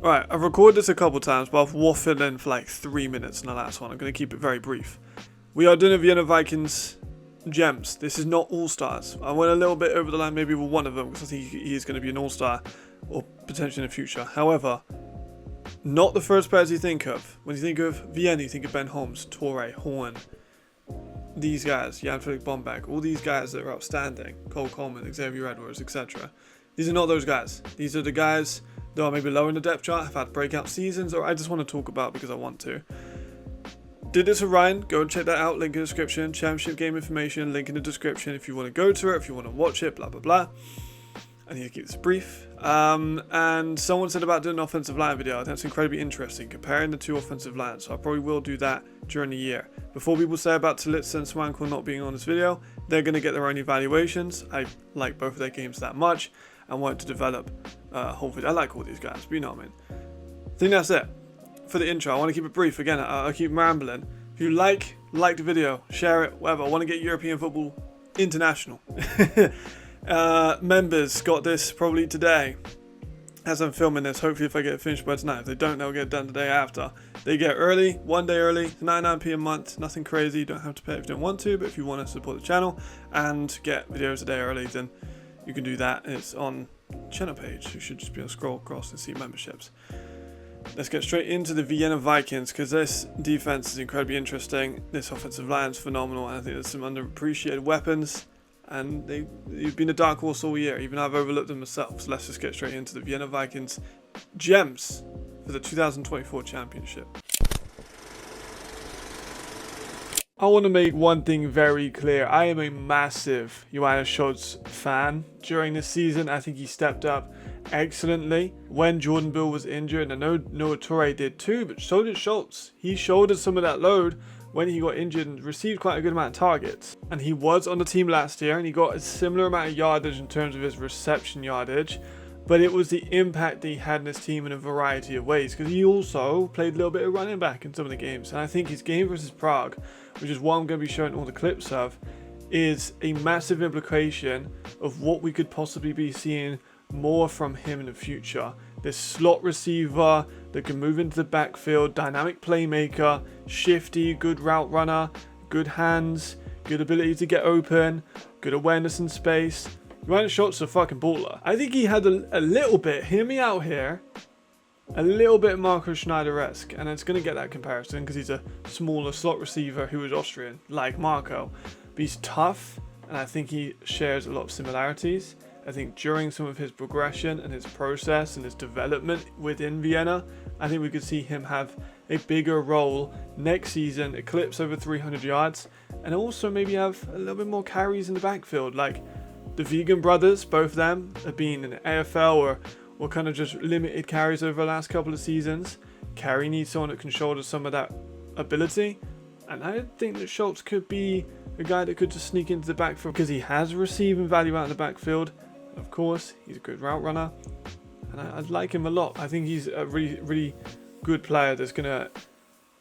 Alright, I've recorded this a couple times, but I've waffled in for like 3 minutes in the last one. I'm going to keep it very brief. We are doing a Vienna Vikings gems. This is not all-stars. I went a little bit over the line maybe with one of them, because I think he is going to be an all-star, or potentially in the future. However, not the first players you think of. When you think of Vienna, you think of Ben Holmes, Torre, Horn, these guys, Jan-Philipp Bombeck, all these guys that are outstanding, Cole Coleman, Xavier Edwards, etc. These are not those guys. These are the guys that are maybe lower in the depth chart, have had breakout seasons, or I just want to talk about because I want to. Did this with Ryan, go and check that out, link in the description, championship game information, link in the description if you want to go to it, if you want to watch it, blah blah blah. I need to keep this brief. And someone said about doing an offensive line video. That's incredibly interesting, comparing the two offensive lines, so I probably will do that during the year. Before people say about Talitza and Swanko not being on this video, they're going to get their own evaluations. I like both of their games that much and want to develop hopefully. I like all these guys, but you know what I mean. I think that's it for the intro. I want to keep it brief. Again, I'll keep rambling. If you like the video, share it, whatever. I want to get European football international. Members got this probably today as I'm filming this. Hopefully if I get it finished by tonight. If they don't, they'll get it done the day after. They get early, 1 day early, 99p a month, nothing crazy. You don't have to pay if you don't want to, but if you want to support the channel and get videos a day early, then you can do that. It's on channel page. You should just be able to scroll across and see memberships. Let's get straight into the Vienna Vikings, because this defense is incredibly interesting. This offensive line is phenomenal, and I think there's some underappreciated weapons, and they've been a dark horse all year. Even I've overlooked them myself. So let's just get straight into the Vienna Vikings gems for the 2024 championship. I want to make one thing very clear. I am a massive Johannes Schultz fan during this season. I think he stepped up excellently when Jordan Bill was injured. And I know Noah Torre did too, but so did Schultz. He shouldered some of that load when he got injured and received quite a good amount of targets. And he was on the team last year and he got a similar amount of yardage in terms of his reception yardage. But it was the impact that he had in his team in a variety of ways, because he also played a little bit of running back in some of the games. And I think his game versus Prague, which is what I'm going to be showing all the clips of, is a massive implication of what we could possibly be seeing more from him in the future. This slot receiver that can move into the backfield, dynamic playmaker, shifty, good route runner, good hands, good ability to get open, good awareness in space. Johannes Schultz is a fucking baller. I think he had a little bit, hear me out here, a little bit Marco Schneider-esque, and it's going to get that comparison because he's a smaller slot receiver who is Austrian, like Marco. But he's tough, and I think he shares a lot of similarities. I think during some of his progression and his process and his development within Vienna, I think we could see him have a bigger role next season, eclipse over 300 yards, and also maybe have a little bit more carries in the backfield. Like the Vegan brothers, both of them have been in the AFL or kind of just limited carries over the last couple of seasons. Carey needs someone that can shoulder some of that ability, and I think that Schultz could be a guy that could just sneak into the backfield because he has receiving value out in the backfield. Of course, he's a good route runner, and I like him a lot. I think he's a really, really good player that's going to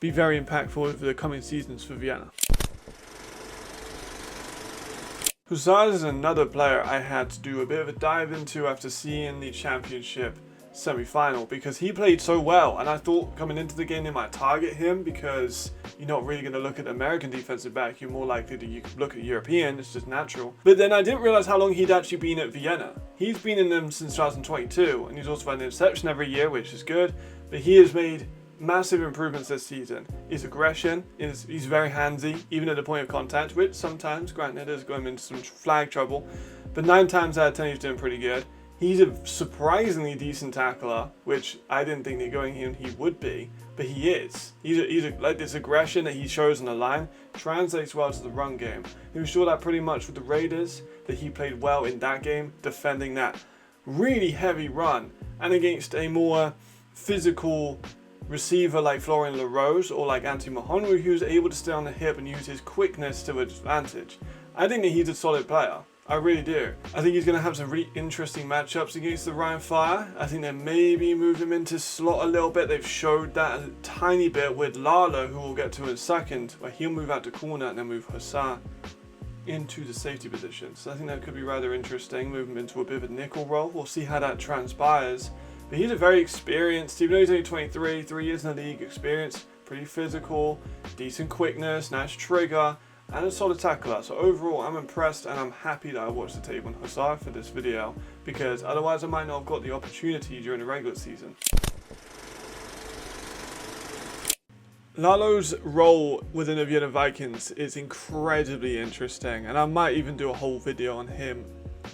be very impactful over the coming seasons for Vienna. Huzar is another player I had to do a bit of a dive into after seeing the championship semi-final, because he played so well, and I thought coming into the game they might target him because you're not really going to look at the American defensive back, you're more likely to look at European, it's just natural. But then I didn't realize how long he'd actually been at Vienna. He's been in them since 2022, and he's also had an interception every year, which is good, but he has made massive improvements this season. His aggression, he's very handsy, even at the point of contact, which sometimes, granted, has got him into some flag trouble, but 9 times out of 10 he's doing pretty good. He's a surprisingly decent tackler, which I didn't think that going in he would be, but he is. Like this aggression that he shows on the line translates well to the run game. We saw that pretty much with the Raiders, that he played well in that game, defending that really heavy run, and against a more physical receiver like Florian LaRose or like Antti Mahonwu, who's able to stay on the hip and use his quickness to advantage. I think that he's a solid player. I really do. I think he's going to have some really interesting matchups against the Ryan Fire. I think they maybe move him into slot a little bit. They've showed that a tiny bit with Lalo, who we'll get to in a second, where he'll move out to corner and then move Huzar into the safety position. So I think that could be rather interesting. Move him into a bit of a nickel role. We'll see how that transpires. But he's a very experienced, even though he's only 23, 3 years in the league experience, pretty physical, decent quickness, nice trigger, and a solid tackler. So overall, I'm impressed, and I'm happy that I watched the tape on Huzar for this video, because otherwise I might not have got the opportunity during the regular season. Lalo's role within the Vienna Vikings is incredibly interesting, and I might even do a whole video on him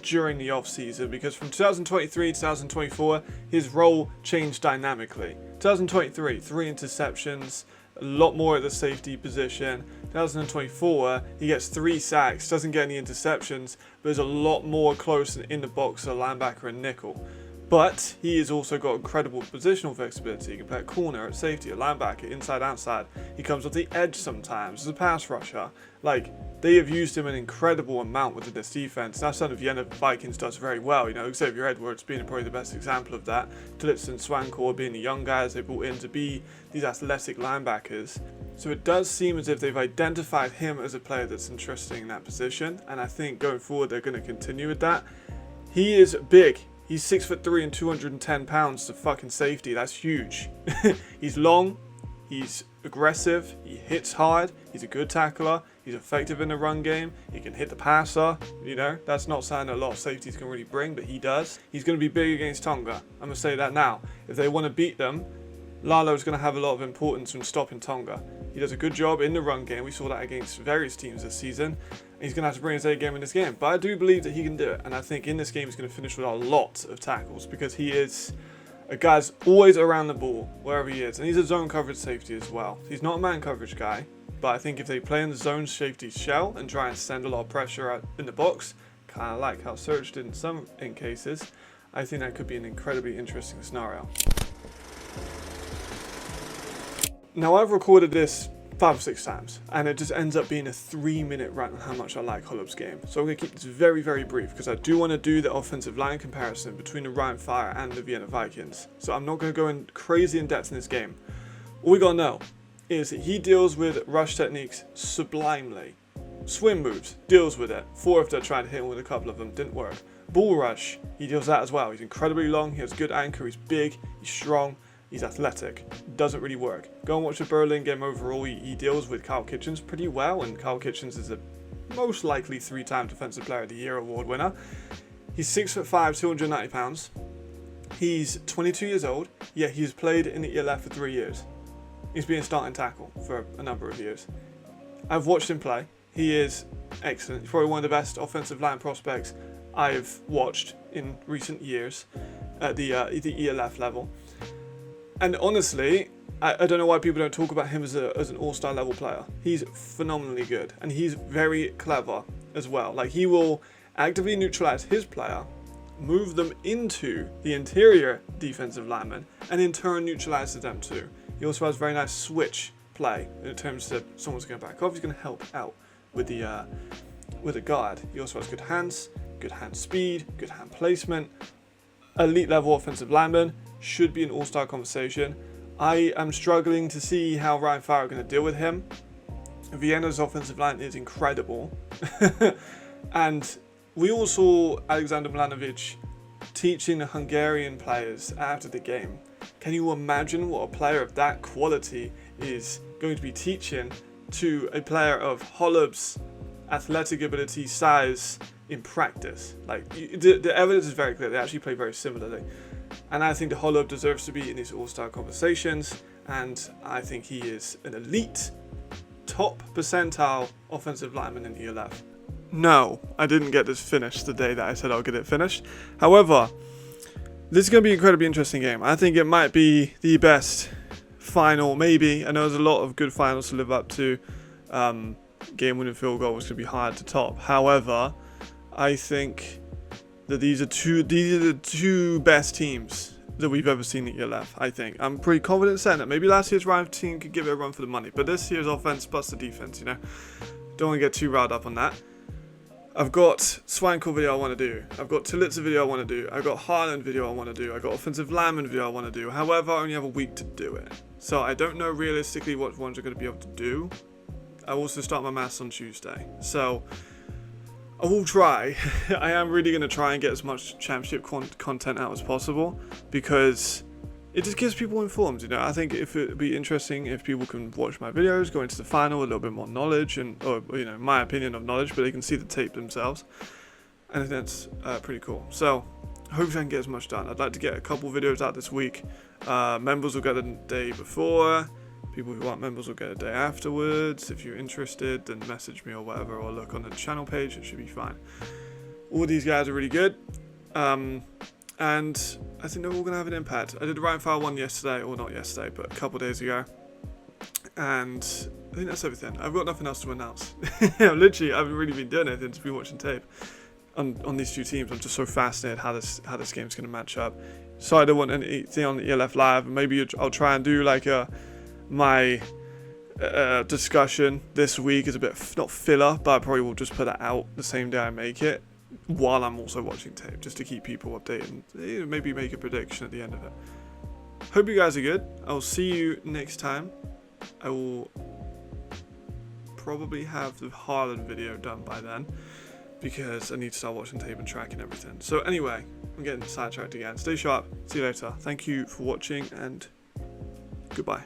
during the off-season, because from 2023 to 2024 his role changed dynamically. 2023, 3 interceptions, a lot more at the safety position. 2024 he gets 3 sacks, doesn't get any interceptions, but is a lot more close in the box, a linebacker and nickel. But he has also got incredible positional flexibility. He can play at corner, at safety, at linebacker, inside, outside. He comes off the edge sometimes as a pass rusher. Like, they have used him an incredible amount within this defense. That's something the Vienna Vikings does very well. You know, Xavier Edwards being probably the best example of that. Tillitz and Swankor being the young guys they brought in to be these athletic linebackers. So it does seem as if they've identified him as a player that's interesting in that position. And I think going forward they're going to continue with that. He is big. He's 6'3" and 210 pounds to fucking safety. That's huge. He's long, he's aggressive, he hits hard, he's a good tackler, he's effective in the run game, he can hit the passer, you know, that's not something that a lot of safeties can really bring, but he does. He's going to be big against Tonga. I'm going to say that now. If they want to beat them, Lalo's going to have a lot of importance in stopping Tonga. He does a good job in the run game. We saw that against various teams this season. He's going to have to bring his A game in this game. But I do believe that he can do it. And I think in this game he's going to finish with a lot of tackles, because he is a guy that's always around the ball, wherever he is. And he's a zone coverage safety as well. He's not a man coverage guy. But I think if they play in the zone safety shell and try and send a lot of pressure out in the box, kind of like how Surge did in some cases, I think that could be an incredibly interesting scenario. Now, I've recorded this 5 or 6 times, and it just ends up being a 3-minute rant on how much I like Holub's game. So I'm going to keep this very, very brief, because I do want to do the offensive line comparison between the Rhein Fire and the Vienna Vikings. So I'm not going to go in crazy in depth in this game. All we got to know is that he deals with rush techniques sublimely. Swim moves, deals with it. 4 of them tried to hit him with a couple of them, didn't work. Bull rush, he deals that as well. He's incredibly long, he has good anchor, he's big, he's strong. He's athletic. Doesn't really work. Go and watch the Berlin game overall. He deals with Kyle Kitchens pretty well, and Kyle Kitchens is a most likely 3-time Defensive Player of the Year award winner. He's 6'5", 290 pounds. He's 22 years old, yet he's played in the ELF for 3 years. He's been a starting tackle for a number of years. I've watched him play. He is excellent. He's probably one of the best offensive line prospects I've watched in recent years at the ELF level. And honestly, I don't know why people don't talk about him as an all-star level player. He's phenomenally good, and he's very clever as well. Like, he will actively neutralize his player, move them into the interior defensive lineman, and in turn neutralizes them too. He also has very nice switch play in terms of someone's going to back off. He's going to help out with the guard. He also has good hand speed, good hand placement. Elite level offensive lineman, should be an all-star conversation. I am struggling to see how Rhein Fire are going to deal with him. Vienna's offensive line is incredible. And we all saw Alexander Milanovic teaching the Hungarian players after the game. Can you imagine what a player of that quality is going to be teaching to a player of Holub's athletic ability, size, in practice? Like, the evidence is very clear. They actually play very similarly. And I think the Holub deserves to be in these all-star conversations, and I think he is an elite, top percentile offensive lineman in ELF. No, I didn't get this finished the day that I said I'll get it finished. However, this is going to be an incredibly interesting game. I think it might be the best final, maybe. I know there's a lot of good finals to live up to. Game-winning field goal was going to be hard to top. However, I think that these are the two best teams that we've ever seen at ELF, I think. I'm pretty confident saying that. Maybe last year's Ryan team could give it a run for the money, but this year's offense plus the defense, you know. Don't want to get too riled up on that. I've got Swankor video I want to do. I've got Tillitz video I want to do. I've got Haaland video I want to do. I've got offensive lineman video I want to do. However, I only have a week to do it. So I don't know realistically what ones I'm going to be able to do. I also start my maths on Tuesday. So I will try. I am really going to try and get as much championship content out as possible, because it just gives people informed, you know. I think if it'd be interesting if people can watch my videos, go into the final, a little bit more knowledge, or you know, my opinion of knowledge, but they can see the tape themselves. And I think that's pretty cool. So hopefully I can get as much done. I'd like to get a couple videos out this week. Members will get the day before. People who aren't members will get a day afterwards. If you're interested, then message me or whatever, or look on the channel page. It should be fine. All these guys are really good. And I think they're all going to have an impact. I did the Right Fire one yesterday, or not yesterday, but a couple days ago. And I think that's everything. I've got nothing else to announce. Literally, I haven't really been doing anything, just been watching tape on these two teams. I'm just so fascinated how this game's going to match up. So I don't want anything on the ELF Live. Maybe I'll try and do like my discussion this week is a bit, not filler, but I probably will just put it out the same day I make it, while I'm also watching tape, just to keep people updated and maybe make a prediction at the end of it. Hope you guys are good. I'll see you next time. I will probably have the Haaland video done by then, because I need to start watching tape and tracking everything. So anyway, I'm getting sidetracked again. Stay sharp. See you later. Thank you for watching, and goodbye.